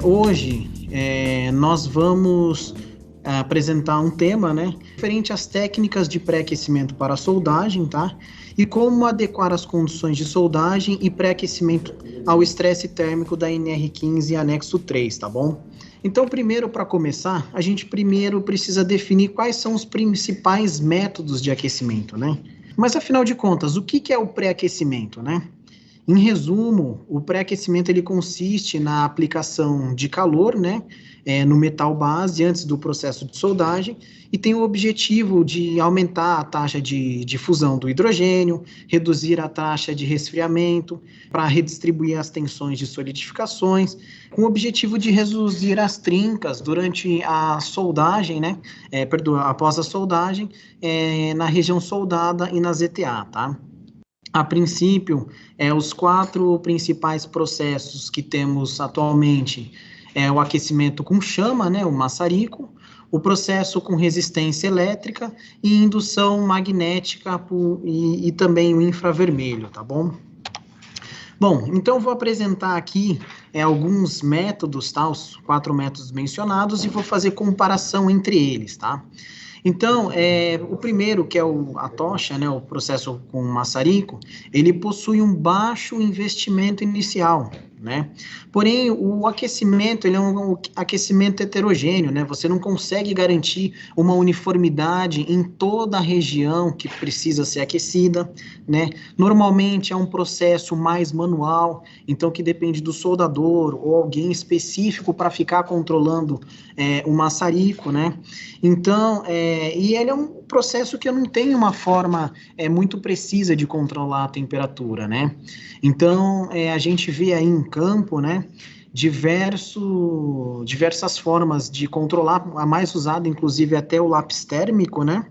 Hoje nós vamos apresentar um tema, né, referente às técnicas de pré-aquecimento para a soldagem, tá? E como adequar as condições de soldagem e pré-aquecimento ao estresse térmico da NR15 anexo 3, tá bom? Então, primeiro, para começar, a gente primeiro precisa definir quais são os principais métodos de aquecimento, né? Mas, afinal de contas, o que é o pré-aquecimento, né? Em resumo, o pré-aquecimento ele consiste na aplicação de calor, né, no metal base antes do processo de soldagem e tem o objetivo de aumentar a taxa de fusão do hidrogênio, reduzir a taxa de resfriamento, para redistribuir as tensões de solidificações, com o objetivo de reduzir as trincas durante a soldagem, né, após a soldagem, na região soldada e na ZTA, tá? A princípio, os quatro principais processos que temos atualmente é o aquecimento com chama, né, o maçarico, o processo com resistência elétrica e indução magnética e também o infravermelho, tá bom? Bom, então eu vou apresentar aqui alguns métodos, tá? Os quatro métodos mencionados e vou fazer comparação entre eles, tá? Então, o primeiro, que é a tocha, né, o processo com maçarico, ele possui um baixo investimento inicial, né? Porém, o aquecimento, ele é um aquecimento heterogêneo, né? Você não consegue garantir uma uniformidade em toda a região que precisa ser aquecida, né? Normalmente é um processo mais manual, então que depende do soldador ou alguém específico para ficar controlando o maçarico, né? Então, e ele é um processo que eu não tenho uma forma muito precisa de controlar a temperatura, né? Então, a gente vê aí em campo, né, diversas formas de controlar, a mais usada, inclusive, até o lápis térmico, né?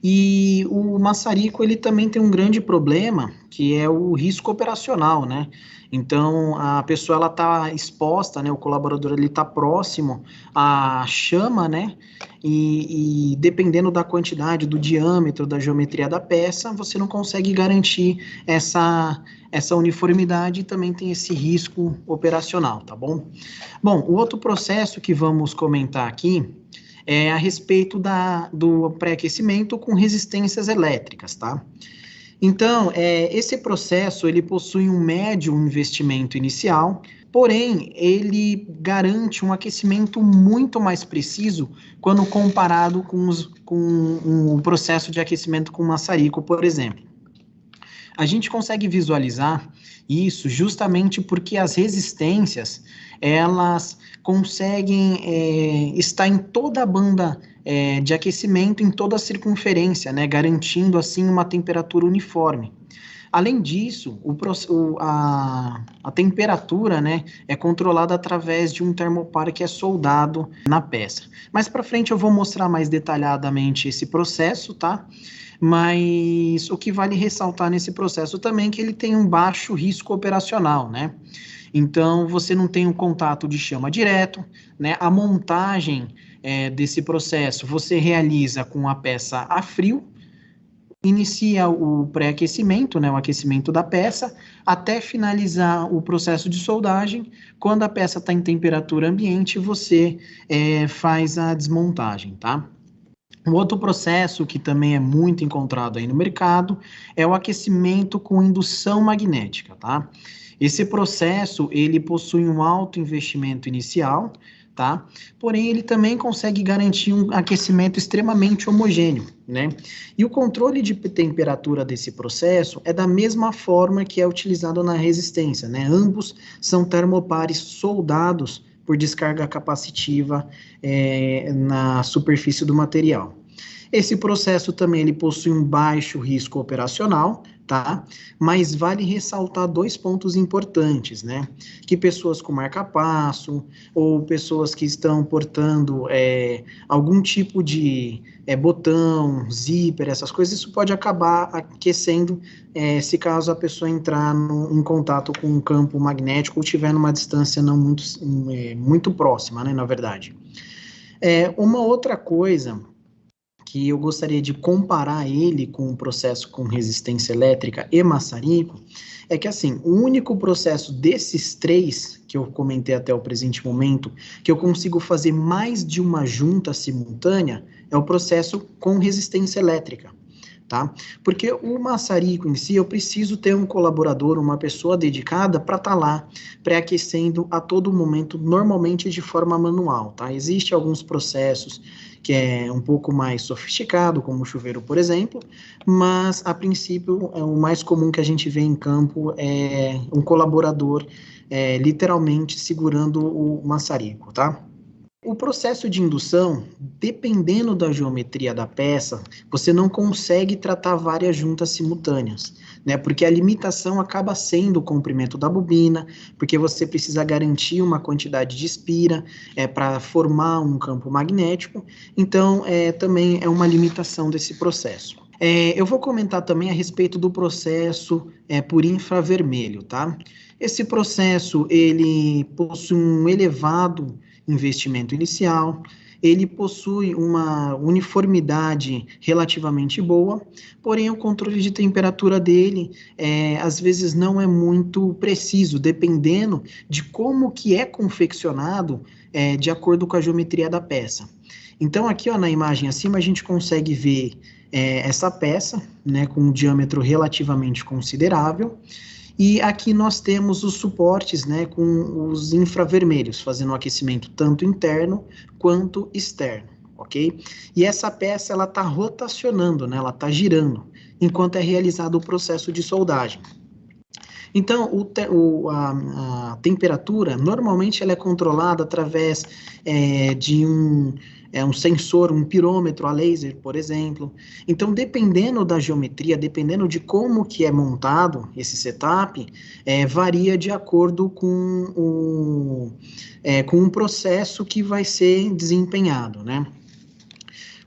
E o maçarico, ele também tem um grande problema, que é o risco operacional, né? Então, a pessoa, ela está exposta, né? O colaborador, ele está próximo à chama, né? E dependendo da quantidade, do diâmetro, da geometria da peça, você não consegue garantir essa uniformidade e também tem esse risco operacional, tá bom? Bom, o outro processo que vamos comentar aqui a respeito do pré-aquecimento com resistências elétricas, tá? Então, esse processo, ele possui um médio investimento inicial, porém, ele garante um aquecimento muito mais preciso quando comparado com o processo de aquecimento com maçarico, por exemplo. A gente consegue visualizar isso justamente porque as resistências, elas conseguem estar em toda a banda de aquecimento, em toda a circunferência, né, garantindo assim uma temperatura uniforme. Além disso, a temperatura, né, é controlada através de um termopar que é soldado na peça. Mais para frente eu vou mostrar mais detalhadamente esse processo, tá? Mas o que vale ressaltar nesse processo também é que ele tem um baixo risco operacional, né? Então, você não tem um contato de chama direto, né? A montagem desse processo você realiza com a peça a frio, inicia o pré-aquecimento, né, o aquecimento da peça, até finalizar o processo de soldagem. Quando a peça está em temperatura ambiente, você faz a desmontagem, tá? Um outro processo que também é muito encontrado aí no mercado é o aquecimento com indução magnética, tá? Esse processo, ele possui um alto investimento inicial, tá? Porém, ele também consegue garantir um aquecimento extremamente homogêneo, né? E o controle de temperatura desse processo é da mesma forma que é utilizado na resistência, né? Ambos são termopares soldados por descarga capacitiva na superfície do material. Esse processo também ele possui um baixo risco operacional, tá? Mas vale ressaltar dois pontos importantes, né? Que pessoas com marca-passo ou pessoas que estão portando algum tipo de botão, zíper, essas coisas, isso pode acabar aquecendo se caso a pessoa entrar em contato com um campo magnético ou estiver numa distância não muito próxima, né? Na verdade. Uma outra coisa que eu gostaria de comparar ele com o processo com resistência elétrica e maçarico, é que, assim, o único processo desses três, que eu comentei até o presente momento, que eu consigo fazer mais de uma junta simultânea, é o processo com resistência elétrica, tá? Porque o maçarico em si, eu preciso ter um colaborador, uma pessoa dedicada para estar lá pré-aquecendo a todo momento, normalmente de forma manual, tá? Existem alguns processos que é um pouco mais sofisticado, como o chuveiro, por exemplo, mas, a princípio, o mais comum que a gente vê em campo é um colaborador literalmente segurando o maçarico, tá? O processo de indução, dependendo da geometria da peça, você não consegue tratar várias juntas simultâneas, né? Porque a limitação acaba sendo o comprimento da bobina, porque você precisa garantir uma quantidade de espira para formar um campo magnético, então também é uma limitação desse processo. Eu vou comentar também a respeito do processo por infravermelho, tá? Esse processo, ele possui um elevado investimento inicial, ele possui uma uniformidade relativamente boa, porém o controle de temperatura dele, às vezes não é muito preciso, dependendo de como que é confeccionado, de acordo com a geometria da peça. Então, aqui, ó, na imagem acima, a gente consegue ver essa peça, né, com um diâmetro relativamente considerável, e aqui nós temos os suportes, né, com os infravermelhos, fazendo o aquecimento tanto interno quanto externo, ok? E essa peça, ela está rotacionando, né, ela está girando, enquanto é realizado o processo de soldagem. Então, a temperatura, normalmente, ela é controlada através de um sensor, um pirômetro a laser, por exemplo. Então, dependendo da geometria, dependendo de como que é montado esse setup, varia de acordo com o processo que vai ser desempenhado, né?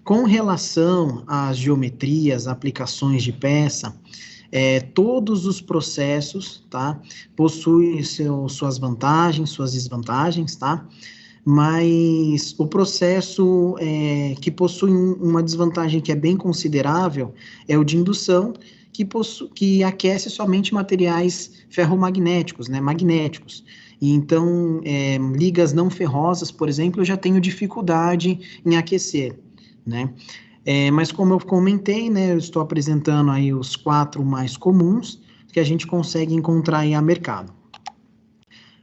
Com relação às geometrias, aplicações de peça, todos os processos, tá, possuem suas vantagens, suas desvantagens, tá? Mas o processo que possui uma desvantagem que é bem considerável é o de indução, que aquece somente materiais ferromagnéticos, né, magnéticos. E então, ligas não ferrosas, por exemplo, eu já tenho dificuldade em aquecer, né? Mas como eu comentei, né, eu estou apresentando aí os 4 mais comuns que a gente consegue encontrar aí a mercado.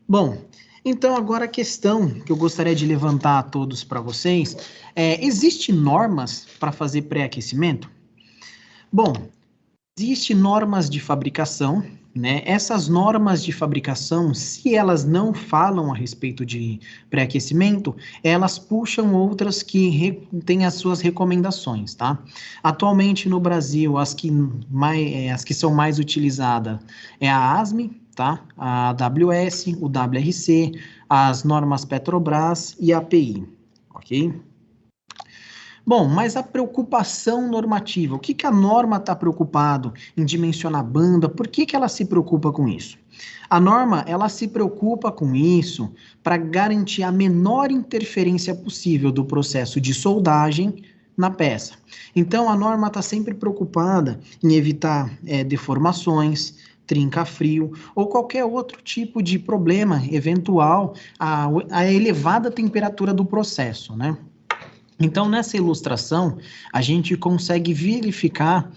Bom, então agora a questão que eu gostaria de levantar a todos para vocês existe normas para fazer pré-aquecimento? Bom, existem normas de fabricação, né? Essas normas de fabricação, se elas não falam a respeito de pré-aquecimento, elas puxam outras que têm as suas recomendações, tá? Atualmente no Brasil, as que são mais utilizadas é a ASME, tá? A AWS, o WRC, as normas Petrobras e a API, ok? Bom, mas a preocupação normativa, o que que a norma está preocupado em dimensionar banda, por que que ela se preocupa com isso? A norma, ela se preocupa com isso para garantir a menor interferência possível do processo de soldagem na peça. Então, a norma está sempre preocupada em evitar deformações, trinca-frio ou qualquer outro tipo de problema eventual à elevada temperatura do processo, né? Então, nessa ilustração, a gente consegue verificar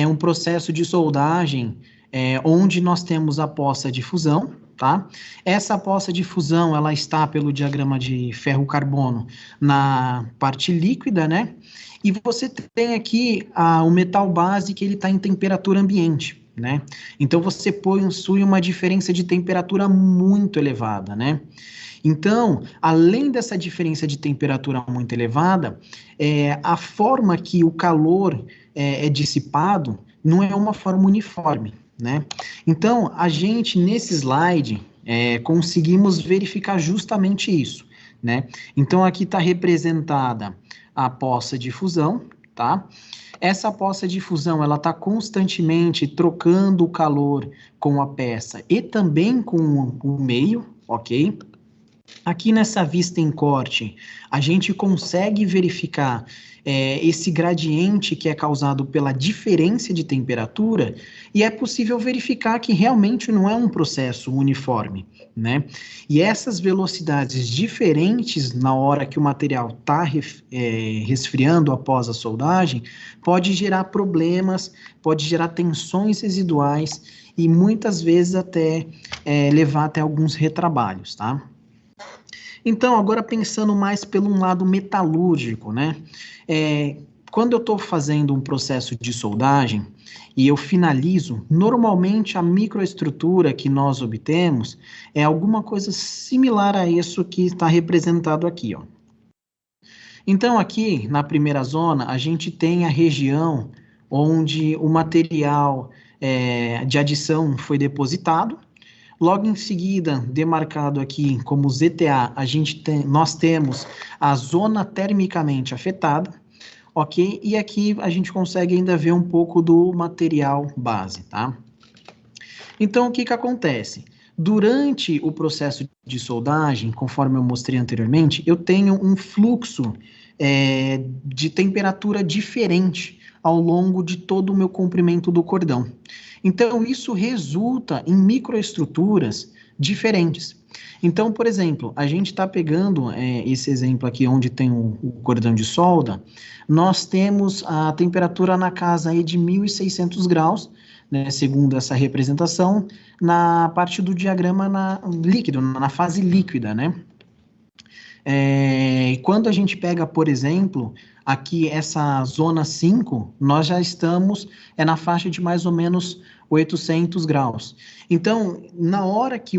um processo de soldagem onde nós temos a poça de fusão, tá? Essa poça de fusão, ela está pelo diagrama de ferro-carbono na parte líquida, né? E você tem aqui o metal base que ele está em temperatura ambiente, né? Então, você possui uma diferença de temperatura muito elevada, né? Então, além dessa diferença de temperatura muito elevada, a forma que o calor é dissipado não é uma forma uniforme, né? Então, a gente, nesse slide, conseguimos verificar justamente isso, né? Então, aqui está representada a poça de fusão, tá? Essa poça de fusão, ela está constantemente trocando o calor com a peça e também com o meio, ok? Aqui nessa vista em corte, a gente consegue verificar esse gradiente que é causado pela diferença de temperatura, e é possível verificar que realmente não é um processo uniforme, né? E essas velocidades diferentes na hora que o material está resfriando após a soldagem, pode gerar problemas, pode gerar tensões residuais e muitas vezes até levar até alguns retrabalhos, tá? Então, agora pensando mais pelo lado metalúrgico, né? Quando eu estou fazendo um processo de soldagem e eu finalizo, normalmente a microestrutura que nós obtemos é alguma coisa similar a isso que está representado aqui, ó. Então, aqui na primeira zona, a gente tem a região onde o material de adição foi depositado. Logo em seguida, demarcado aqui como ZTA, nós temos a zona termicamente afetada, ok? E aqui a gente consegue ainda ver um pouco do material base, tá? Então, o que que acontece? Durante o processo de soldagem, conforme eu mostrei anteriormente, eu tenho um fluxo de temperatura diferente ao longo de todo o meu comprimento do cordão. Então, isso resulta em microestruturas diferentes. Então, por exemplo, a gente está pegando esse exemplo aqui, onde tem o cordão de solda, nós temos a temperatura na casa aí de 1.600 graus, né, segundo essa representação, na parte do diagrama líquido, na fase líquida, né? Quando a gente pega, por exemplo, aqui essa zona 5, nós já estamos na faixa de mais ou menos 800 graus. Então, na hora que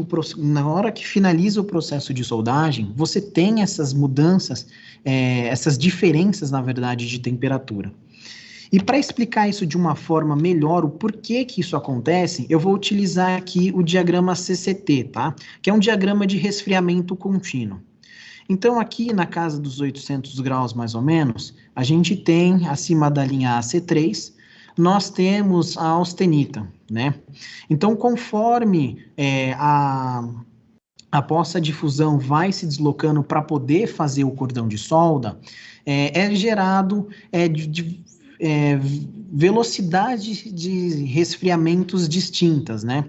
finaliza o processo de soldagem, você tem essas mudanças, essas diferenças, na verdade, de temperatura. E para explicar isso de uma forma melhor, o porquê que isso acontece, eu vou utilizar aqui o diagrama CCT, tá? Que é um diagrama de resfriamento contínuo. Então, aqui na casa dos 800 graus, mais ou menos, a gente tem, acima da linha AC3, nós temos a austenita, né? Então, conforme a poça de fusão vai se deslocando para poder fazer o cordão de solda, é gerado velocidade de resfriamentos distintas, né?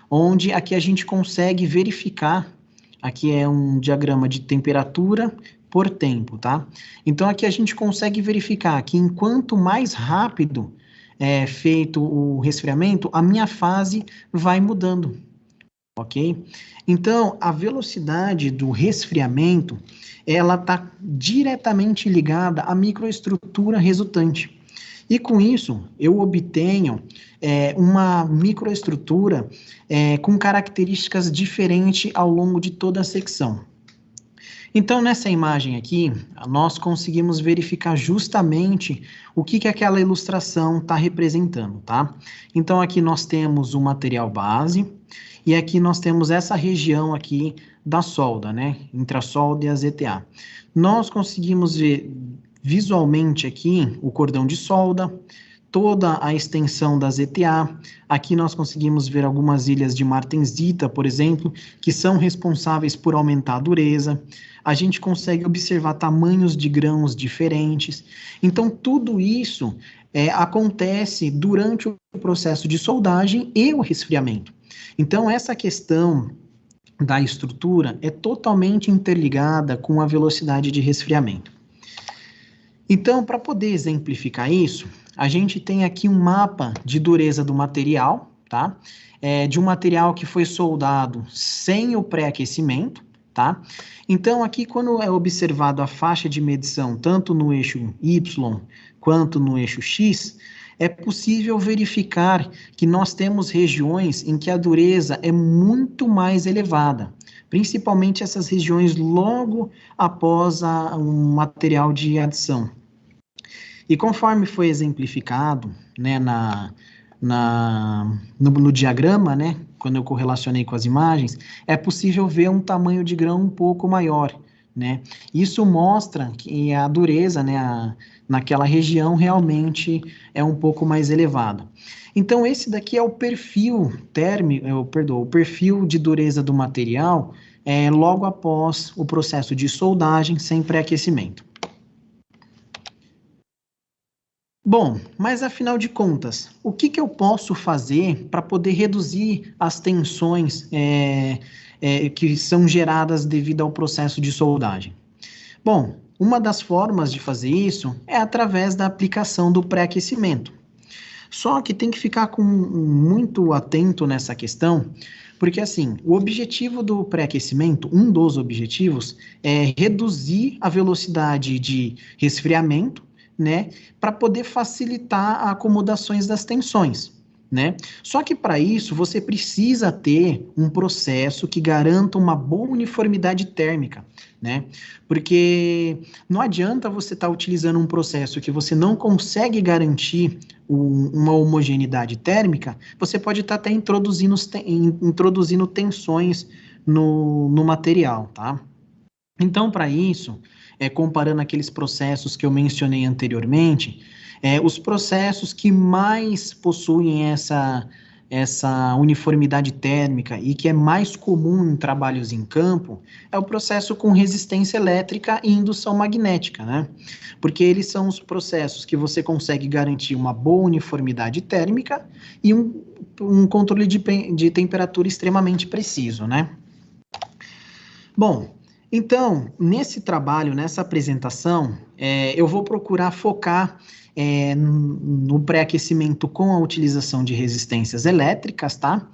Onde aqui a gente consegue verificar. Aqui é um diagrama de temperatura por tempo, tá? Então, aqui a gente consegue verificar que enquanto mais rápido é feito o resfriamento, a minha fase vai mudando, ok? Então, a velocidade do resfriamento, ela está diretamente ligada à microestrutura resultante. E com isso, eu obtenho uma microestrutura com características diferentes ao longo de toda a secção. Então, nessa imagem aqui, nós conseguimos verificar justamente o que aquela ilustração está representando, tá? Então, aqui nós temos o material base, e aqui nós temos essa região aqui da solda, né? Entre a solda e a ZTA. Nós conseguimos ver visualmente aqui o cordão de solda, toda a extensão da ZTA. Aqui nós conseguimos ver algumas ilhas de martensita, por exemplo, que são responsáveis por aumentar a dureza. A gente consegue observar tamanhos de grãos diferentes. Então, tudo isso acontece durante o processo de soldagem e o resfriamento. Então, essa questão da estrutura é totalmente interligada com a velocidade de resfriamento. Então, para poder exemplificar isso, a gente tem aqui um mapa de dureza do material, tá? De um material que foi soldado sem o pré-aquecimento, tá? Então, aqui, quando é observado a faixa de medição, tanto no eixo Y quanto no eixo X, é possível verificar que nós temos regiões em que a dureza é muito mais elevada, principalmente essas regiões logo após um material de adição. E conforme foi exemplificado, né, no diagrama, né, quando eu correlacionei com as imagens, é possível ver um tamanho de grão um pouco maior, né? Isso mostra que a dureza, né, naquela região realmente é um pouco mais elevada. Então, esse daqui é o perfil térmico, o perfil de dureza do material logo após o processo de soldagem sem pré-aquecimento. Bom, mas afinal de contas, o que eu posso fazer para poder reduzir as tensões que são geradas devido ao processo de soldagem? Bom, uma das formas de fazer isso é através da aplicação do pré-aquecimento. Só que tem que ficar muito atento nessa questão, porque assim, o objetivo do pré-aquecimento, um dos objetivos, é reduzir a velocidade de resfriamento, né, para poder facilitar acomodações das tensões, né? Só que para isso você precisa ter um processo que garanta uma boa uniformidade térmica, né? Porque não adianta você estar utilizando um processo que você não consegue garantir uma homogeneidade térmica, você pode estar até introduzindo tensões no material, tá? Então, para isso, comparando aqueles processos que eu mencionei anteriormente, os processos que mais possuem essa uniformidade térmica e que é mais comum em trabalhos em campo, é o processo com resistência elétrica e indução magnética, né? Porque eles são os processos que você consegue garantir uma boa uniformidade térmica e um controle de temperatura extremamente preciso, né? Bom, então, nesse trabalho, nessa apresentação, eu vou procurar focar no pré-aquecimento com a utilização de resistências elétricas, tá?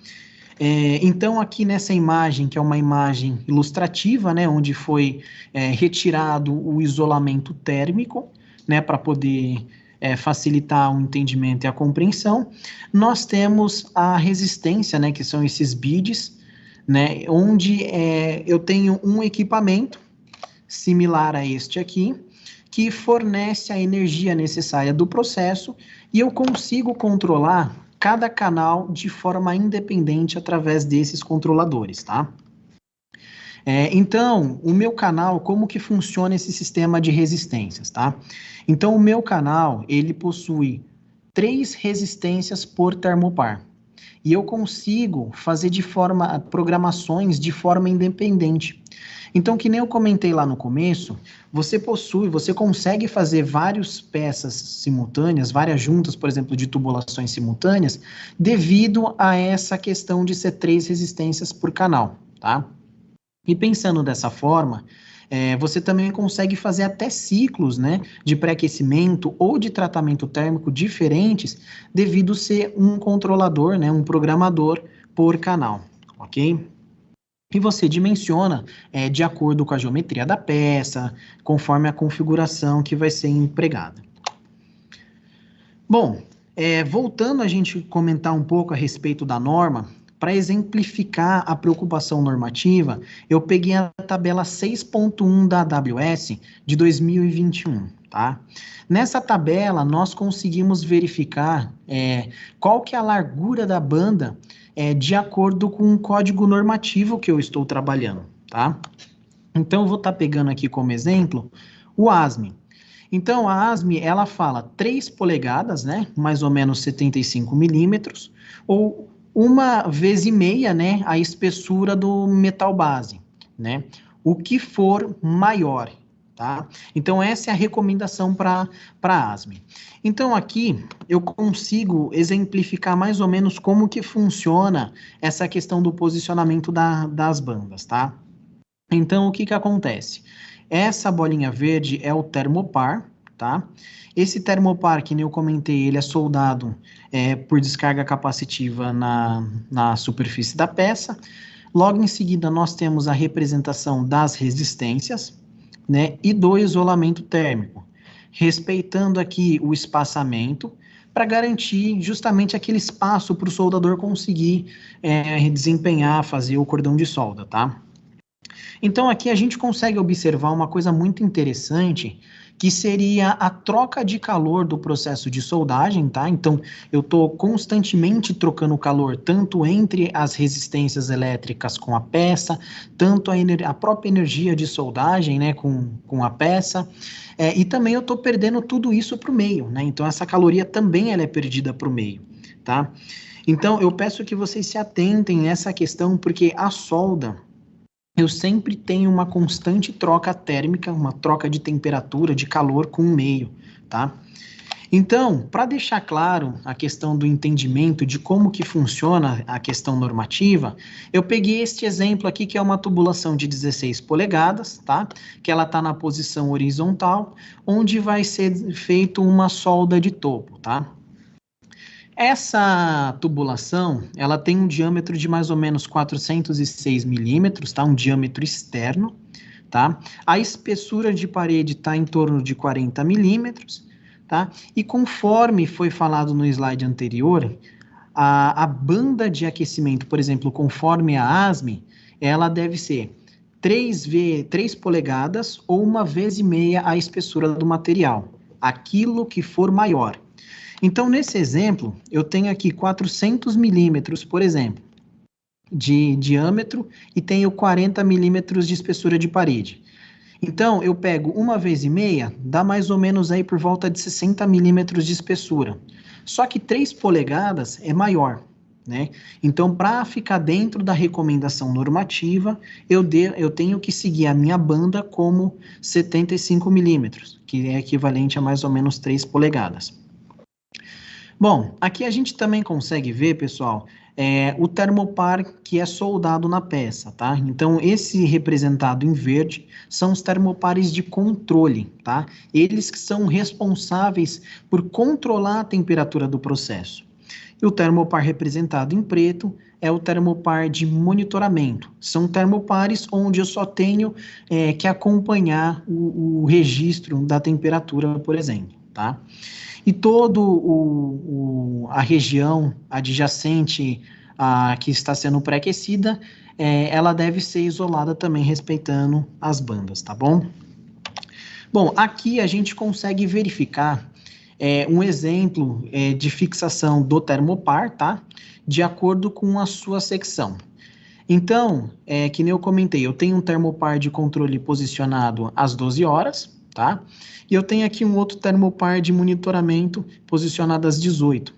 Então, aqui nessa imagem, que é uma imagem ilustrativa, né, onde foi retirado o isolamento térmico, né, para poder facilitar o entendimento e a compreensão, nós temos a resistência, né, que são esses BIDs, né, onde eu tenho um equipamento similar a este aqui, que fornece a energia necessária do processo e eu consigo controlar cada canal de forma independente através desses controladores, tá? Então, o meu canal, como que funciona esse sistema de resistências, tá? Então, o meu canal, ele possui 3 resistências por termopar. E eu consigo fazer programações de forma independente. Então, que nem eu comentei lá no começo, você consegue fazer várias peças simultâneas, várias juntas, por exemplo, de tubulações simultâneas, devido a essa questão de ser 3 resistências por canal, tá? E pensando dessa forma, você também consegue fazer até ciclos, né, de pré-aquecimento ou de tratamento térmico diferentes, devido ser um controlador, né, um programador por canal, ok? E você dimensiona de acordo com a geometria da peça, conforme a configuração que vai ser empregada. Bom, voltando a gente comentar um pouco a respeito da norma, para exemplificar a preocupação normativa, eu peguei a tabela 6.1 da AWS de 2021, tá? Nessa tabela, nós conseguimos verificar qual que é a largura da banda de acordo com o código normativo que eu estou trabalhando, tá? Então, eu vou estar pegando aqui como exemplo o ASME. Então, a ASME, ela fala 3 polegadas, né, mais ou menos 75 milímetros, ou 1,5 vezes, né, a espessura do metal base, né, o que for maior, tá? Então, essa é a recomendação para a ASME. Então, aqui, eu consigo exemplificar mais ou menos como que funciona essa questão do posicionamento das bandas, tá? Então, o que que acontece? Essa bolinha verde é o termopar, tá? Esse termopar, que nem eu comentei, ele é soldado por descarga capacitiva na superfície da peça. Logo em seguida, nós temos a representação das resistências, né? E do isolamento térmico, respeitando aqui o espaçamento, para garantir justamente aquele espaço para o soldador conseguir desempenhar, fazer o cordão de solda, tá? Então, aqui a gente consegue observar uma coisa muito interessante, que seria a troca de calor do processo de soldagem, tá? Então, eu estou constantemente trocando calor, tanto entre as resistências elétricas com a peça, tanto a própria energia de soldagem, né, com a peça, e também eu estou perdendo tudo isso para o meio, né? Então, essa caloria também ela é perdida para o meio, tá? Então, eu peço que vocês se atentem nessa questão, porque a solda, eu sempre tenho uma constante troca térmica, uma troca de temperatura, de calor com o meio, tá? Então, para deixar claro a questão do entendimento de como que funciona a questão normativa, eu peguei este exemplo aqui, que é uma tubulação de 16 polegadas, tá? Que ela está na posição horizontal, onde vai ser feito uma solda de topo, tá? Essa tubulação, ela tem um diâmetro de mais ou menos 406 milímetros, tá? Um diâmetro externo, tá? A espessura de parede está em torno de 40 milímetros, tá? E conforme foi falado no slide anterior, a banda de aquecimento, por exemplo, conforme a ASME, ela deve ser 3 polegadas ou 1,5 vezes a espessura do material, aquilo que for maior. Então, nesse exemplo, eu tenho aqui 400 milímetros, por exemplo, de diâmetro e tenho 40 milímetros de espessura de parede. Então, eu pego 1,5 vezes, dá mais ou menos aí por volta de 60 milímetros de espessura. Só que 3 polegadas é maior, né? Então, para ficar dentro da recomendação normativa, eu tenho que seguir a minha banda como 75 milímetros, que é equivalente a mais ou menos 3 polegadas. Bom, aqui a gente também consegue ver, pessoal, o termopar que é soldado na peça, tá? Então, esse representado em verde são os termopares de controle, tá? Eles que são responsáveis por controlar a temperatura do processo. E o termopar representado em preto é o termopar de monitoramento. São termopares onde eu só tenho que acompanhar o registro da temperatura, por exemplo, tá? E toda a região adjacente que está sendo pré-aquecida, ela deve ser isolada também, respeitando as bandas, tá bom? Bom, aqui a gente consegue verificar um exemplo de fixação do termopar, tá? De acordo com a sua secção. Então, que nem eu comentei, eu tenho um termopar de controle posicionado às 12 horas, tá? E eu tenho aqui um outro termopar de monitoramento posicionado às 18.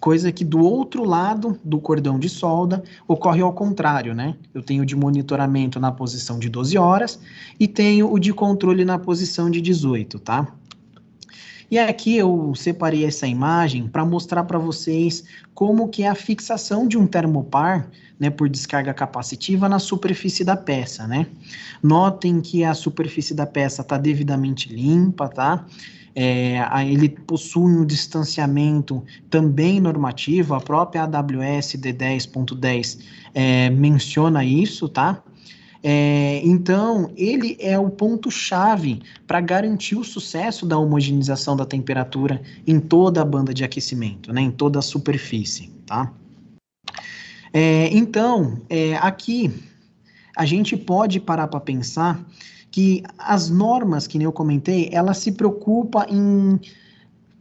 Coisa que do outro lado do cordão de solda ocorre ao contrário, né? Eu tenho o de monitoramento na posição de 12 horas e tenho o de controle na posição de 18, tá? E aqui eu separei essa imagem para mostrar para vocês como que é a fixação de um termopar, né, por descarga capacitiva na superfície da peça, né? Notem que a superfície da peça está devidamente limpa, tá? Ele possui um distanciamento também normativo, a própria AWS D10.10 menciona isso, tá? Então, ele é o ponto-chave para garantir o sucesso da homogeneização da temperatura em toda a banda de aquecimento, né, em toda a superfície, tá? Então, aqui a gente pode parar para pensar que as normas, que nem eu comentei, elas se preocupam em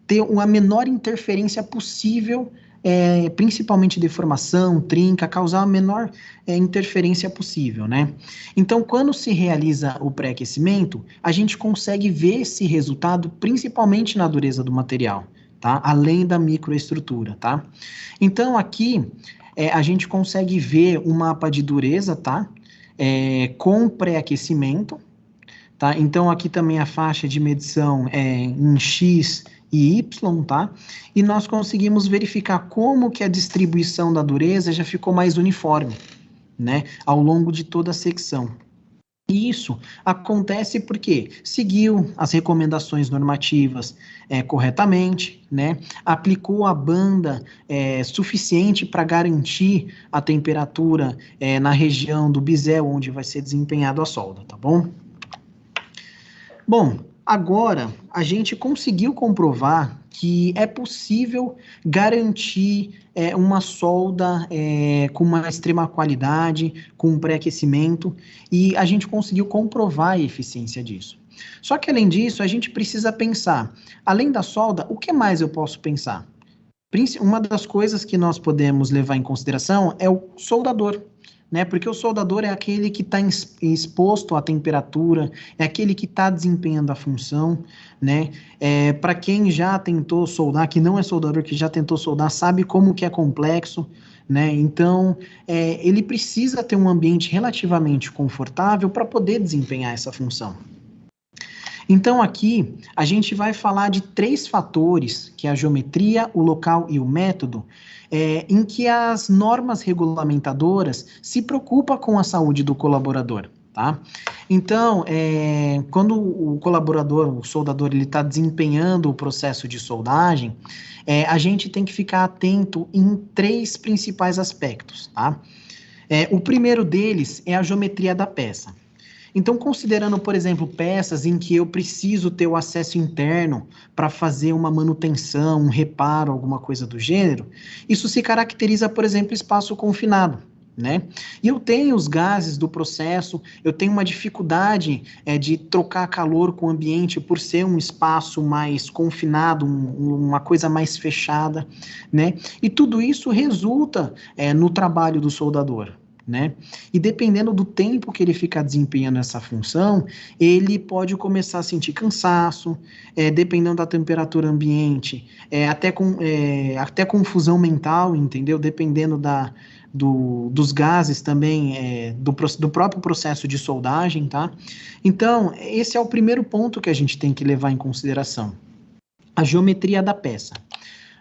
ter uma menor interferência possível, principalmente deformação, trinca, causar a menor interferência possível, né? Então, quando se realiza o pré-aquecimento, a gente consegue ver esse resultado principalmente na dureza do material, tá? Além da microestrutura, tá? Então, aqui, a gente consegue ver um mapa de dureza, tá? Com pré-aquecimento, tá? Então, aqui também a faixa de medição em X e Y, tá? E nós conseguimos verificar como que a distribuição da dureza já ficou mais uniforme, né? Ao longo de toda a secção. E isso acontece porque seguiu as recomendações normativas corretamente, né? Aplicou a banda suficiente para garantir a temperatura na região do bisel onde vai ser desempenhado a solda, tá bom? Bom, Agora, a gente conseguiu comprovar que é possível garantir uma solda com uma extrema qualidade, com um pré-aquecimento, e a gente conseguiu comprovar a eficiência disso. Só que, além disso, a gente precisa pensar, além da solda, o que mais eu posso pensar? Uma das coisas que nós podemos levar em consideração é o soldador, né? Porque o soldador é aquele que está exposto à temperatura, é aquele que está desempenhando a função, né? Para quem já tentou soldar, que não é soldador, que já tentou soldar, sabe como que é complexo, né? Então, ele precisa ter um ambiente relativamente confortável para poder desempenhar essa função. Então, aqui, a gente vai falar de 3 fatores, que é a geometria, o local e o método, em que as normas regulamentadoras se preocupam com a saúde do colaborador, tá? Então, quando o colaborador, o soldador, ele está desempenhando o processo de soldagem, a gente tem que ficar atento em 3 principais aspectos, tá? O primeiro deles é a geometria da peça. Então, considerando, por exemplo, peças em que eu preciso ter o acesso interno para fazer uma manutenção, um reparo, alguma coisa do gênero, isso se caracteriza, por exemplo, espaço confinado, né? E eu tenho os gases do processo, eu tenho uma dificuldade de trocar calor com o ambiente por ser um espaço mais confinado, uma coisa mais fechada, né? E tudo isso resulta no trabalho do soldador, né? E dependendo do tempo que ele ficar desempenhando essa função, ele pode começar a sentir cansaço, dependendo da temperatura ambiente, até confusão mental, entendeu? Dependendo dos gases também, do próprio processo de soldagem, tá? Então, esse é o primeiro ponto que a gente tem que levar em consideração, a geometria da peça.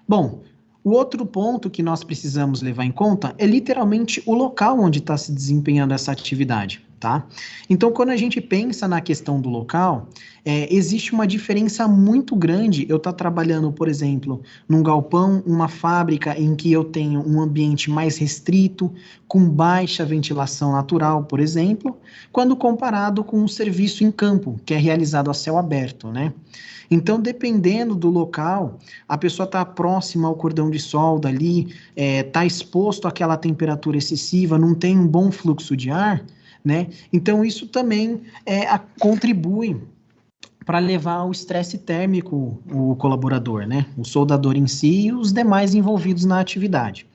Bom, o outro ponto que nós precisamos levar em conta é literalmente o local onde está se desempenhando essa atividade, tá? Então, quando a gente pensa na questão do local, existe uma diferença muito grande eu estar trabalhando, por exemplo, num galpão, uma fábrica em que eu tenho um ambiente mais restrito, com baixa ventilação natural, por exemplo, quando comparado com um serviço em campo, que é realizado a céu aberto, né? Então, dependendo do local, a pessoa está próxima ao cordão de solda ali, está exposto àquela temperatura excessiva, não tem um bom fluxo de ar, né? Então, isso também contribui para levar ao estresse térmico o colaborador, né? O soldador em si e os demais envolvidos na atividade.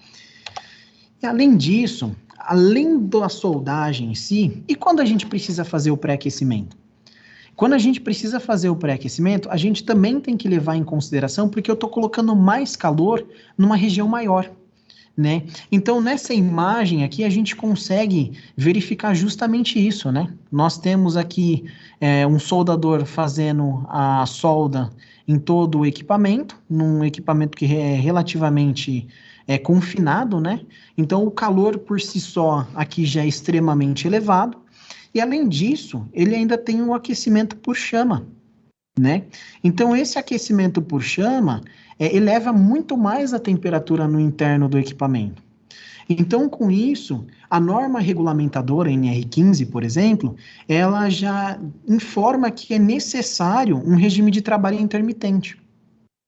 E além disso, além da soldagem em si, e quando a gente precisa fazer o pré-aquecimento? Quando a gente precisa fazer o pré-aquecimento, a gente também tem que levar em consideração porque eu estou colocando mais calor numa região maior, né? Então, nessa imagem aqui, a gente consegue verificar justamente isso, né? Nós temos aqui um soldador fazendo a solda em todo o equipamento, num equipamento que é relativamente confinado, né? Então, o calor por si só aqui já é extremamente elevado. E, além disso, ele ainda tem um aquecimento por chama, né? Então, esse aquecimento por chama eleva muito mais a temperatura no interno do equipamento. Então, com isso, a norma regulamentadora NR15, por exemplo, ela já informa que é necessário um regime de trabalho intermitente,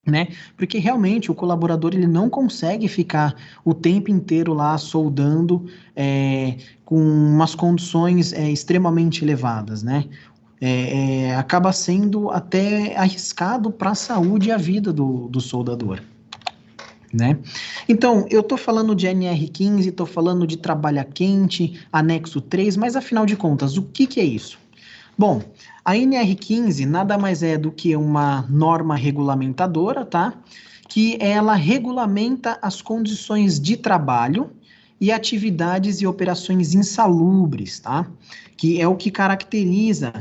né? Porque realmente o colaborador ele não consegue ficar o tempo inteiro lá soldando com umas condições extremamente elevadas, né? Acaba sendo até arriscado para a saúde e a vida do soldador, né? Então, eu estou falando de NR15, estou falando de trabalho quente, anexo 3, mas afinal de contas, o que é isso? Bom, a NR15 nada mais é do que uma norma regulamentadora, tá? Que ela regulamenta as condições de trabalho e atividades e operações insalubres, tá? Que é o que caracteriza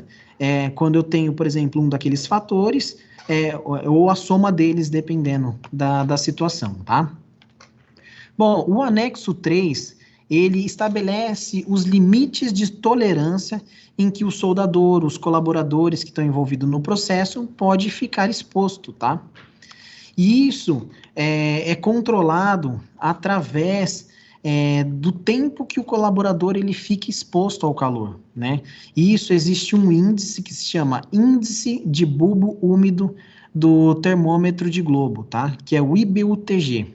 quando eu tenho, por exemplo, um daqueles fatores, ou a soma deles, dependendo da situação, tá? Bom, o anexo 3, ele estabelece os limites de tolerância em que o soldador, os colaboradores que estão envolvidos no processo, pode ficar exposto, tá? E isso é controlado através do tempo que o colaborador ele fica exposto ao calor, né? E isso existe um índice que se chama Índice de Bulbo Úmido do Termômetro de Globo, tá? Que é o IBUTG.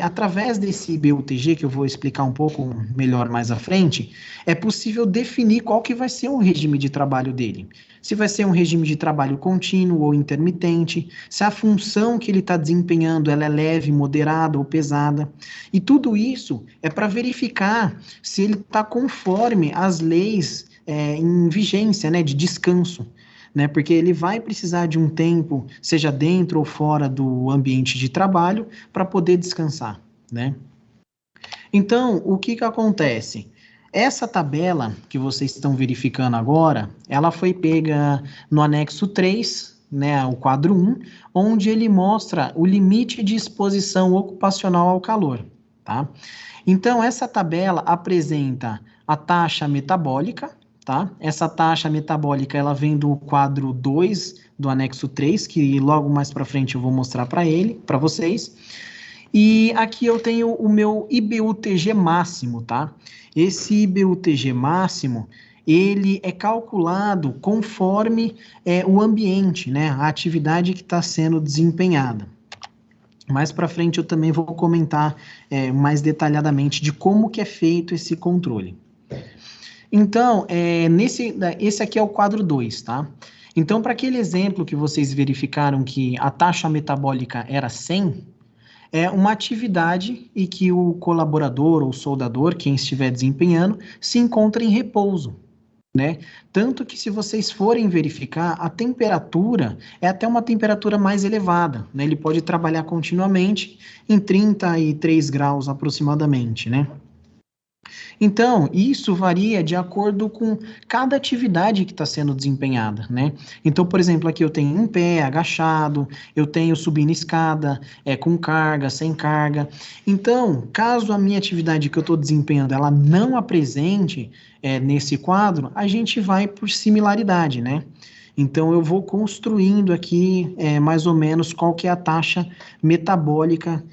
Através desse IBUTG, que eu vou explicar um pouco melhor mais à frente, é possível definir qual que vai ser o regime de trabalho dele. Se vai ser um regime de trabalho contínuo ou intermitente, se a função que ele está desempenhando ela é leve, moderada ou pesada. E tudo isso é para verificar se ele está conforme as leis em vigência, né, de descanso. Né, porque ele vai precisar de um tempo, seja dentro ou fora do ambiente de trabalho, para poder descansar, né? Então, o que que acontece? Essa tabela que vocês estão verificando agora, ela foi pega no anexo 3, né, o quadro 1, onde ele mostra o limite de exposição ocupacional ao calor, tá? Então, essa tabela apresenta a taxa metabólica, tá? Essa taxa metabólica, ela vem do quadro 2 do anexo 3, que logo mais para frente eu vou mostrar para vocês. E aqui eu tenho o meu IBUTG máximo, tá? Esse IBUTG máximo, ele é calculado conforme o ambiente, né? A atividade que está sendo desempenhada. Mais para frente eu também vou comentar mais detalhadamente de como que é feito esse controle. Então, esse aqui é o quadro 2, tá? Então, para aquele exemplo que vocês verificaram que a taxa metabólica era 100, é uma atividade e que o colaborador ou soldador, quem estiver desempenhando, se encontra em repouso, né? Tanto que se vocês forem verificar, a temperatura é até uma temperatura mais elevada, né? Ele pode trabalhar continuamente em 33 graus aproximadamente, né? Então, isso varia de acordo com cada atividade que está sendo desempenhada, né? Então, por exemplo, aqui eu tenho em pé, agachado, eu tenho subindo escada, com carga, sem carga. Então, caso a minha atividade que eu estou desempenhando, ela não apresente nesse quadro, a gente vai por similaridade, né? Então, eu vou construindo aqui mais ou menos qual que é a taxa metabólica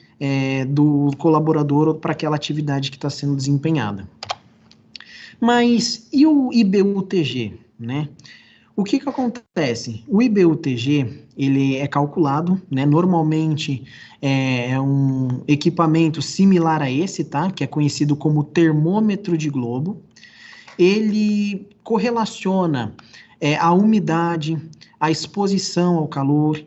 do colaborador para aquela atividade que está sendo desempenhada. Mas e o IBUTG, né? O que que acontece? O IBUTG, ele é calculado, né? Normalmente é um equipamento similar a esse, tá? Que é conhecido como termômetro de globo. Ele correlaciona a umidade, a exposição ao calor,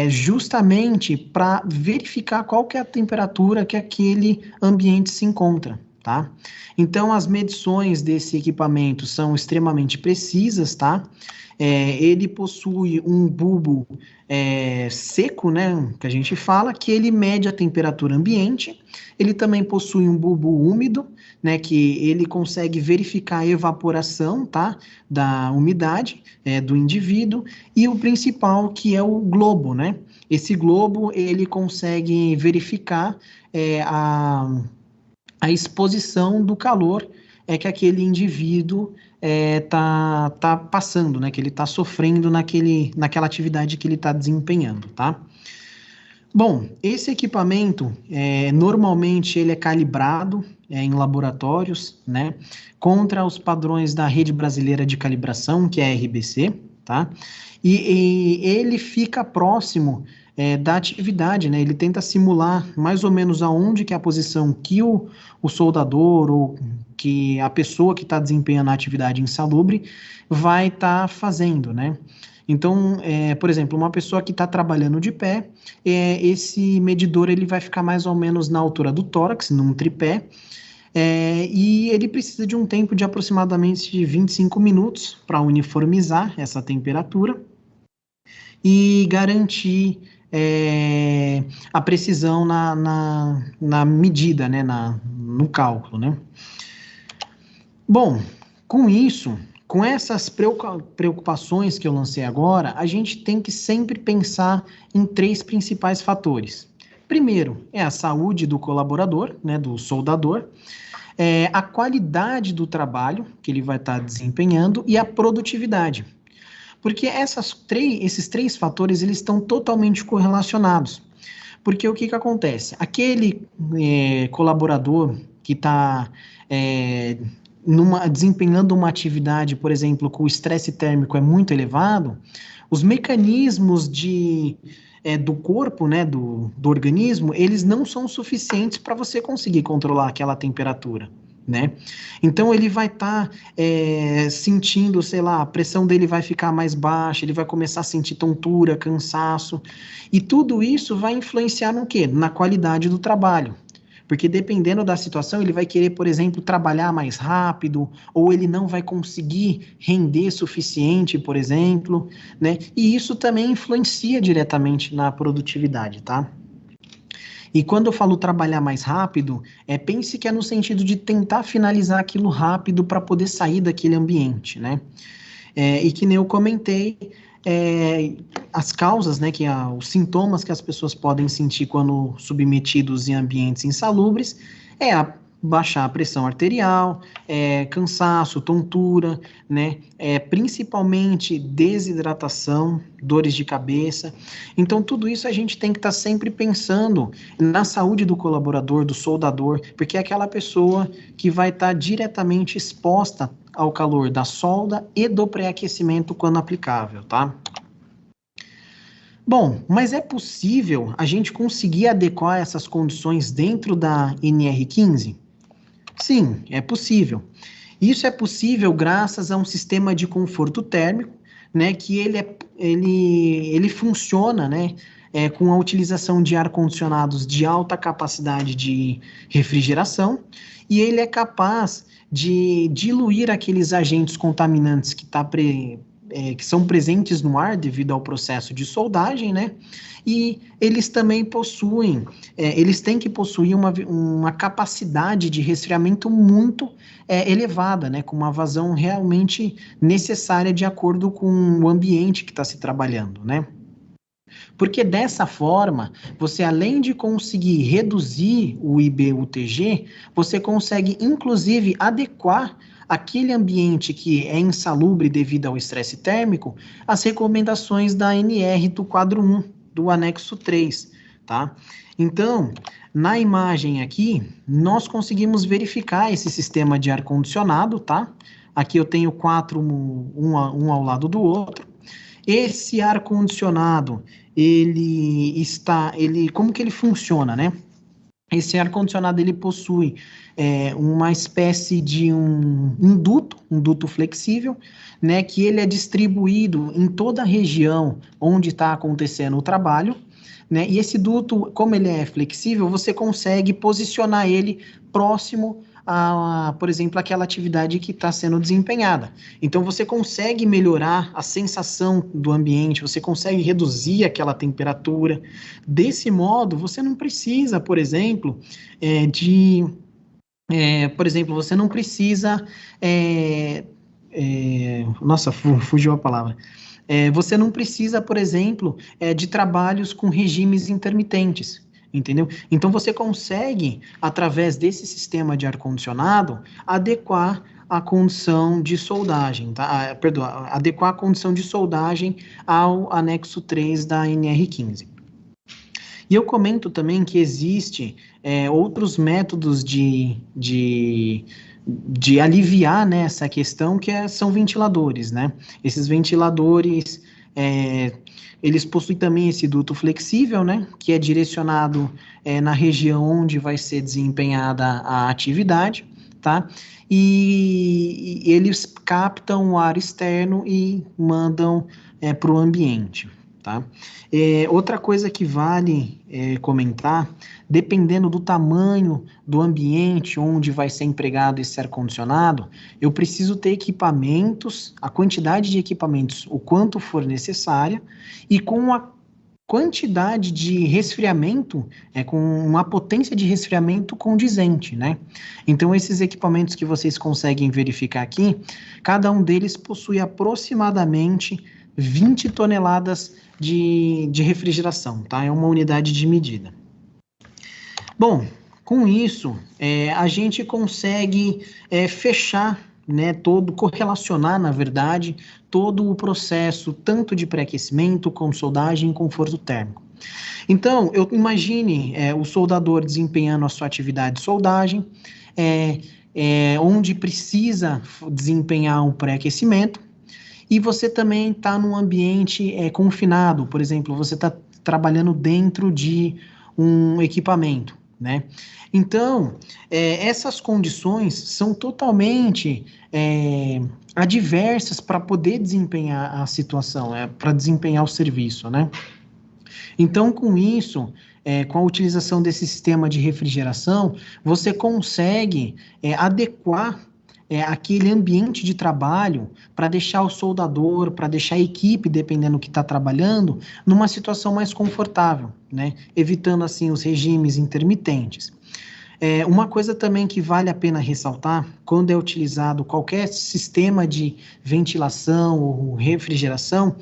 justamente para verificar qual que é a temperatura que aquele ambiente se encontra, tá? Então, as medições desse equipamento são extremamente precisas, tá? Ele possui um bulbo seco, né, que a gente fala, que ele mede a temperatura ambiente. Ele também possui um bulbo úmido, né, que ele consegue verificar a evaporação, tá, da umidade do indivíduo, e o principal, que é o globo, né? Esse globo, ele consegue verificar a exposição do calor que aquele indivíduo tá passando, né? Que ele está sofrendo naquela atividade que ele está desempenhando, tá? Bom, esse equipamento, normalmente ele é calibrado em laboratórios, né? Contra os padrões da Rede Brasileira de Calibração, que é a RBC, tá? E ele fica próximo da atividade, né? Ele tenta simular mais ou menos aonde que é a posição que o soldador ou que a pessoa que está desempenhando a atividade insalubre vai estar fazendo, né? Então, por exemplo, uma pessoa que está trabalhando de pé, esse medidor ele vai ficar mais ou menos na altura do tórax, num tripé, e ele precisa de um tempo de aproximadamente 25 minutos para uniformizar essa temperatura e garantir a precisão na medida, né, no cálculo, né? Bom, com isso, com essas preocupações que eu lancei agora, a gente tem que sempre pensar em 3 principais fatores. Primeiro, é a saúde do colaborador, né, do soldador, a qualidade do trabalho que ele vai estar desempenhando e a produtividade. Porque esses 3 fatores, eles estão totalmente correlacionados. Porque o que acontece? Aquele colaborador que está desempenhando uma atividade, por exemplo, com o estresse térmico é muito elevado, os mecanismos do corpo, né, do organismo, eles não são suficientes para você conseguir controlar aquela temperatura, né? Então ele vai estar sentindo, sei lá, a pressão dele vai ficar mais baixa, ele vai começar a sentir tontura, cansaço, e tudo isso vai influenciar no quê? Na qualidade do trabalho. Porque dependendo da situação, ele vai querer, por exemplo, trabalhar mais rápido, ou ele não vai conseguir render suficiente, por exemplo, né? E isso também influencia diretamente na produtividade, tá? E quando eu falo trabalhar mais rápido, pense que é no sentido de tentar finalizar aquilo rápido para poder sair daquele ambiente, né? E que nem eu comentei, as causas, né, os sintomas que as pessoas podem sentir quando submetidos em ambientes insalubres baixar a pressão arterial, cansaço, tontura, né, principalmente desidratação, dores de cabeça. Então, tudo isso a gente tem que estar sempre pensando na saúde do colaborador, do soldador, porque é aquela pessoa que vai estar diretamente exposta ao calor da solda e do pré-aquecimento quando aplicável, tá? Bom, mas é possível a gente conseguir adequar essas condições dentro da NR15? Sim, é possível. Isso é possível graças a um sistema de conforto térmico, né, que ele funciona, né, com a utilização de ar-condicionados de alta capacidade de refrigeração, e ele é capaz de diluir aqueles agentes contaminantes que são presentes no ar devido ao processo de soldagem, né? E eles também possuem, eles têm que possuir uma capacidade de resfriamento muito elevada, né? Com uma vazão realmente necessária de acordo com o ambiente que está se trabalhando, né? Porque dessa forma, você além de conseguir reduzir o IBUTG, você consegue inclusive adequar aquele ambiente que é insalubre devido ao estresse térmico às recomendações da ANR do quadro 1, do anexo 3, tá? Então, na imagem aqui, nós conseguimos verificar esse sistema de ar-condicionado, tá? Aqui eu tenho quatro, um ao lado do outro. Esse ar-condicionado, como que ele funciona, né? Esse ar-condicionado, ele possui uma espécie de um duto flexível, né? Que ele é distribuído em toda a região onde está acontecendo o trabalho, né? E esse duto, como ele é flexível, você consegue posicionar ele próximo por exemplo, aquela atividade que está sendo desempenhada. Então, você consegue melhorar a sensação do ambiente, você consegue reduzir aquela temperatura. Desse modo, você não precisa, por exemplo, você não precisa... nossa, fugiu a palavra. Você não precisa, por exemplo, de trabalhos com regimes intermitentes. Entendeu? Então você consegue, através desse sistema de ar-condicionado, adequar a condição de soldagem, tá? Adequar a condição de soldagem ao anexo 3 da NR15. E eu comento também que existe outros métodos de aliviar, né, essa questão, são ventiladores, né? Esses ventiladores... eles possuem também esse duto flexível, né, que é direcionado na região onde vai ser desempenhada a atividade, tá? E eles captam o ar externo e mandam para o ambiente, tá? Outra coisa que vale comentar, dependendo do tamanho do ambiente onde vai ser empregado esse ar-condicionado, eu preciso ter equipamentos, a quantidade de equipamentos, o quanto for necessária, e com a quantidade de resfriamento, com uma potência de resfriamento condizente, né? Então, esses equipamentos que vocês conseguem verificar aqui, cada um deles possui aproximadamente 20 toneladas de refrigeração, tá? É uma unidade de medida. Bom, com isso, a gente consegue fechar, né, correlacionar, na verdade, todo o processo, tanto de pré-aquecimento, como soldagem e conforto térmico. Então, imagine o soldador desempenhando a sua atividade de soldagem, onde precisa desempenhar um pré-aquecimento, e você também está num ambiente confinado, por exemplo, você está trabalhando dentro de um equipamento, né? Então, essas condições são totalmente adversas para poder desempenhar a situação, para desempenhar o serviço, né? Então, com isso, com a utilização desse sistema de refrigeração, você consegue adequar aquele ambiente de trabalho para deixar o soldador, para deixar a equipe, dependendo do que está trabalhando, numa situação mais confortável, né? Evitando, assim, os regimes intermitentes. Uma coisa também que vale a pena ressaltar, quando é utilizado qualquer sistema de ventilação ou refrigeração,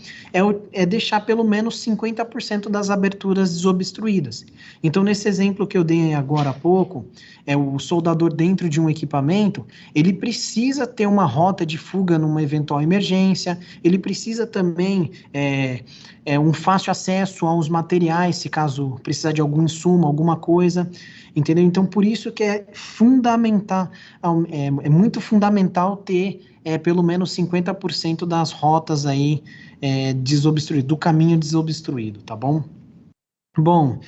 é deixar pelo menos 50% das aberturas desobstruídas. Então, nesse exemplo que eu dei agora há pouco, o soldador dentro de um equipamento, ele precisa ter uma rota de fuga numa eventual emergência, ele precisa também um fácil acesso aos materiais, se caso precisar de algum insumo, alguma coisa, entendeu? Então, por isso que é fundamental, é muito fundamental ter pelo menos 50% das rotas aí desobstruídas, do caminho desobstruído, tá bom? Bom,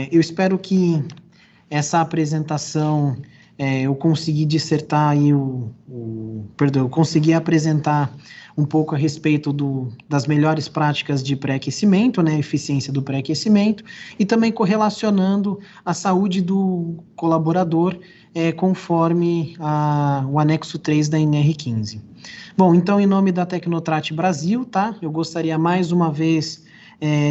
eu espero que essa apresentação eu consegui dissertar aí perdão, eu consegui apresentar um pouco a respeito das melhores práticas de pré-aquecimento, né, eficiência do pré-aquecimento, e também correlacionando a saúde do colaborador conforme o anexo 3 da NR15. Bom, então, em nome da Tecnotrate Brasil, tá, eu gostaria mais uma vez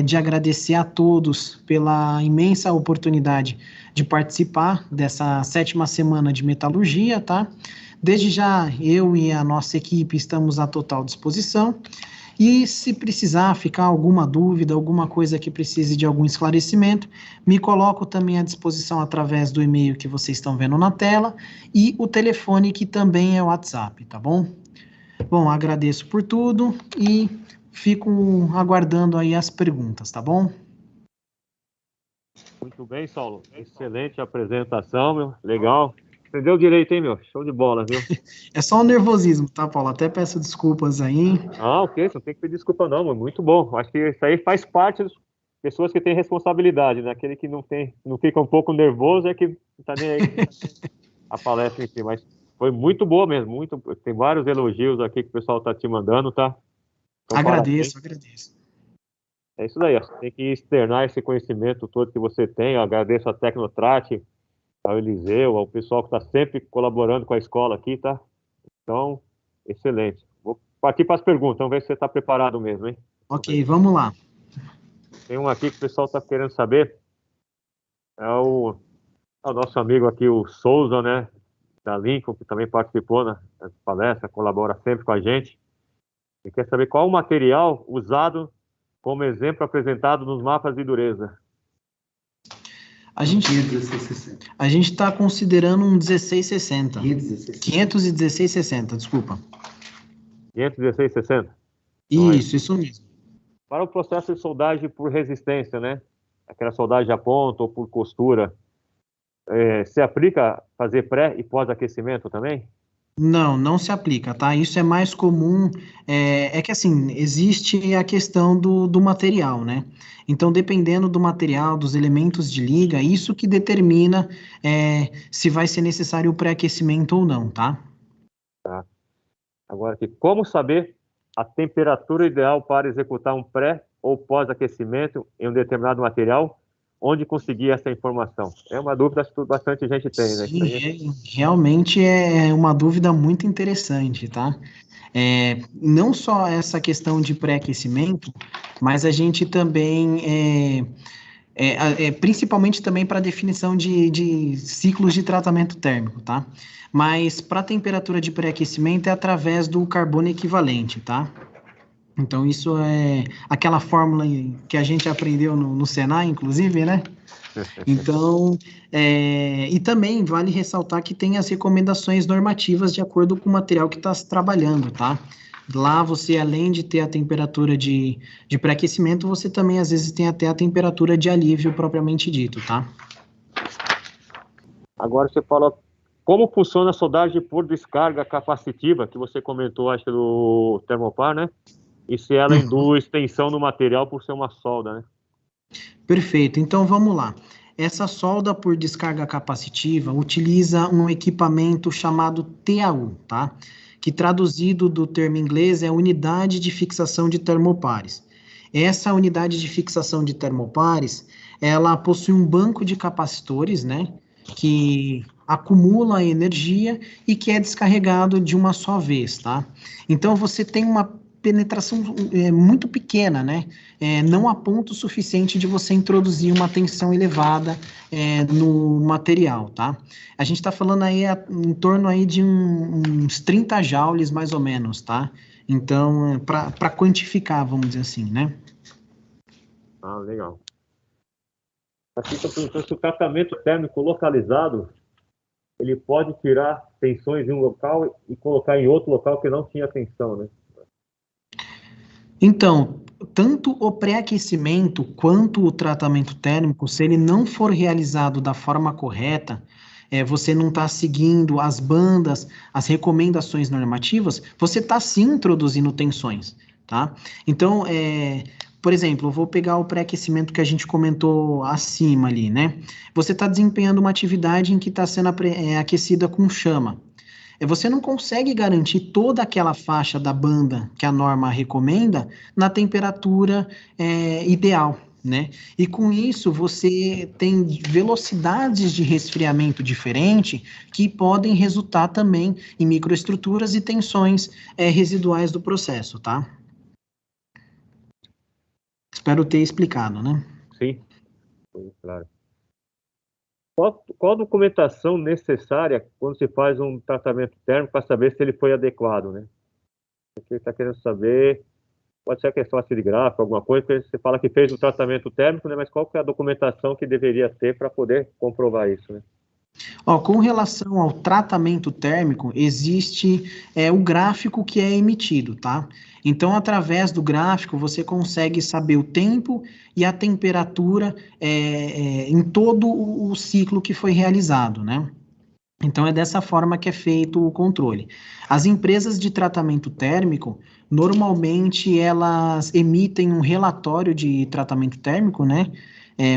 de agradecer a todos pela imensa oportunidade de participar dessa 7ª semana de metalurgia, tá? Desde já, eu e a nossa equipe estamos à total disposição, e se precisar ficar alguma dúvida, alguma coisa que precise de algum esclarecimento, me coloco também à disposição através do e-mail que vocês estão vendo na tela, e o telefone que também é o WhatsApp, tá bom? Bom, agradeço por tudo, e fico aguardando aí as perguntas, tá bom? Muito bem, Saulo. Excelente apresentação, meu. Legal. Entendeu direito, hein, meu? Show de bola, viu? É só um nervosismo, tá, Paulo? Até peço desculpas aí. Ah, ok. Você não tem que pedir desculpa, não, meu. Muito bom. Acho que isso aí faz parte das pessoas que têm responsabilidade, né? Aquele que não fica um pouco nervoso é que não tá nem aí a palestra em si. Mas foi muito boa mesmo. Tem vários elogios aqui que o pessoal tá te mandando, tá? Então, Agradeço. É isso daí, ó. Você tem que externar esse conhecimento todo que você tem. Eu agradeço a Tecnotrate, ao Eliseu, ao pessoal que está sempre colaborando com a escola aqui, tá? Então, excelente. Vou partir para as perguntas, vamos ver se você está preparado mesmo, hein? Ok, vamos lá. Tem um aqui que o pessoal está querendo saber. É o nosso amigo aqui, o Souza, né? Da Lincoln, que também participou na palestra, colabora sempre com a gente. Ele quer saber qual o material usado como exemplo apresentado nos mapas de dureza. A gente está considerando um 1660. 516,60, desculpa. 516,60? Isso mesmo. Para o processo de soldagem por resistência, né? Aquela soldagem a ponto ou por costura, se aplica fazer pré e pós-aquecimento também? Não se aplica, tá? Isso é mais comum, que assim, existe a questão do material, né? Então, dependendo do material, dos elementos de liga, isso que determina se vai ser necessário o pré-aquecimento ou não, tá? Tá. Agora aqui, como saber a temperatura ideal para executar um pré ou pós-aquecimento em um determinado material? Onde conseguir essa informação? É uma dúvida que bastante gente tem, né? Sim, realmente é uma dúvida muito interessante, tá? Não só essa questão de pré-aquecimento, mas a gente também, principalmente também para definição de ciclos de tratamento térmico, tá? Mas para temperatura de pré-aquecimento é através do carbono equivalente, tá? Então, isso é aquela fórmula que a gente aprendeu no Senai, inclusive, né? Então, e também vale ressaltar que tem as recomendações normativas de acordo com o material que está se trabalhando, tá? Lá você, além de ter a temperatura de pré-aquecimento, você também às vezes tem até a temperatura de alívio propriamente dito, tá? Agora você falou como funciona a soldagem por descarga capacitiva, que você comentou, acho, do Termopar, né? E se ela induz tensão no material por ser uma solda, né? Perfeito, então vamos lá. Essa solda por descarga capacitiva utiliza um equipamento chamado TAU, tá? Que traduzido do termo inglês é unidade de fixação de termopares. Essa unidade de fixação de termopares, ela possui um banco de capacitores, né? Que acumula energia e que é descarregado de uma só vez, tá? Então você tem uma penetração muito pequena, né? Não a ponto suficiente de você introduzir uma tensão elevada no material, tá? A gente está falando aí em torno aí de uns 30 joules, mais ou menos, tá? Então, para quantificar, vamos dizer assim, né? Ah, legal. Aqui está perguntando se o tratamento térmico localizado, ele pode tirar tensões de um local e colocar em outro local que não tinha tensão, né? Então, tanto o pré-aquecimento quanto o tratamento térmico, se ele não for realizado da forma correta, você não está seguindo as bandas, as recomendações normativas, você está sim introduzindo tensões, tá? Então, por exemplo, eu vou pegar o pré-aquecimento que a gente comentou acima ali, né? Você está desempenhando uma atividade em que está sendo aquecida com chama. Você não consegue garantir toda aquela faixa da banda que a norma recomenda na temperatura ideal, né? E com isso você tem velocidades de resfriamento diferente que podem resultar também em microestruturas e tensões residuais do processo, tá? Espero ter explicado, né? Sim, claro. Qual a documentação necessária quando se faz um tratamento térmico para saber se ele foi adequado, né? Você está querendo saber, pode ser a questão assim de gráfico, alguma coisa, porque você fala que fez o tratamento térmico, né? Mas qual que é a documentação que deveria ter para poder comprovar isso, né? Com relação ao tratamento térmico, existe o gráfico que é emitido, tá? Então, através do gráfico, você consegue saber o tempo e a temperatura em todo o ciclo que foi realizado, né? Então, é dessa forma que é feito o controle. As empresas de tratamento térmico, normalmente, elas emitem um relatório de tratamento térmico, né?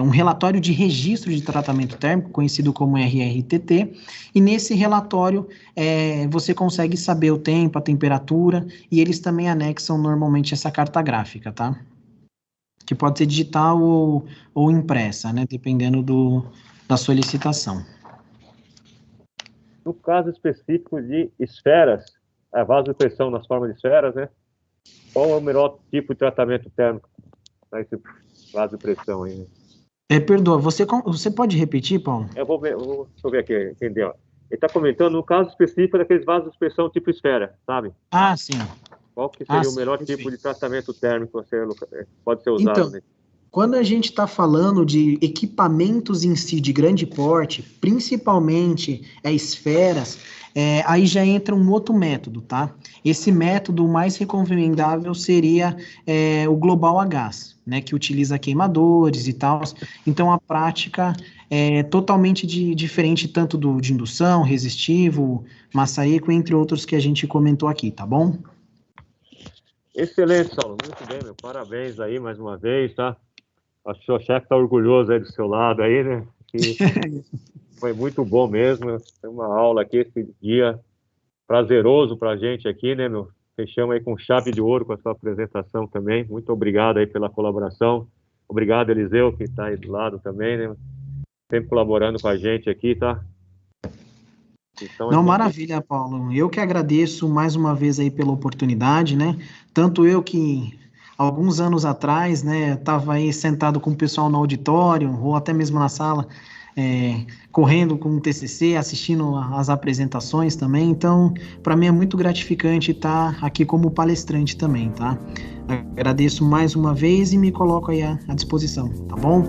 Um relatório de registro de tratamento térmico, conhecido como RRTT, e nesse relatório você consegue saber o tempo, a temperatura, e eles também anexam normalmente essa carta gráfica, tá? Que pode ser digital ou impressa, né? Dependendo da solicitação. No caso específico de esferas, a vasopressão nas formas de esferas, né? Qual é o melhor tipo de tratamento térmico para esse vasopressão aí? Perdoa, você pode repetir, Paulo? Deixa eu ver aqui, entendeu? Ele está comentando no caso específico daqueles vasos de pressão tipo esfera, sabe? Ah, sim. Qual que seria o melhor tipo de tratamento térmico que pode ser usado? Então, né? quando a gente está falando de equipamentos em si de grande porte, principalmente esferas, aí já entra um outro método, tá? Esse método mais recomendável seria o Global a gás, né? Que utiliza queimadores e tal. Então, a prática é totalmente diferente tanto de indução, resistivo, maçarico, entre outros que a gente comentou aqui, tá bom? Excelente, Saulo. Muito bem, meu. Parabéns aí mais uma vez, tá? Acho que o seu chefe está orgulhoso aí do seu lado aí, né? Que foi muito bom mesmo. Foi uma aula aqui esse dia prazeroso para a gente aqui, né, meu? Fechamos aí com chave de ouro com a sua apresentação também. Muito obrigado aí pela colaboração. Obrigado, Eliseu, que está aí do lado também, né? Sempre colaborando com a gente aqui, tá? Então, Não, maravilha, Paulo. Eu que agradeço mais uma vez aí pela oportunidade, né? Tanto eu que alguns anos atrás, né, estava aí sentado com o pessoal no auditório ou até mesmo na sala, correndo com o TCC, assistindo as apresentações também. Então, para mim é muito gratificante estar aqui como palestrante também, tá? Agradeço mais uma vez e me coloco aí à disposição, tá bom?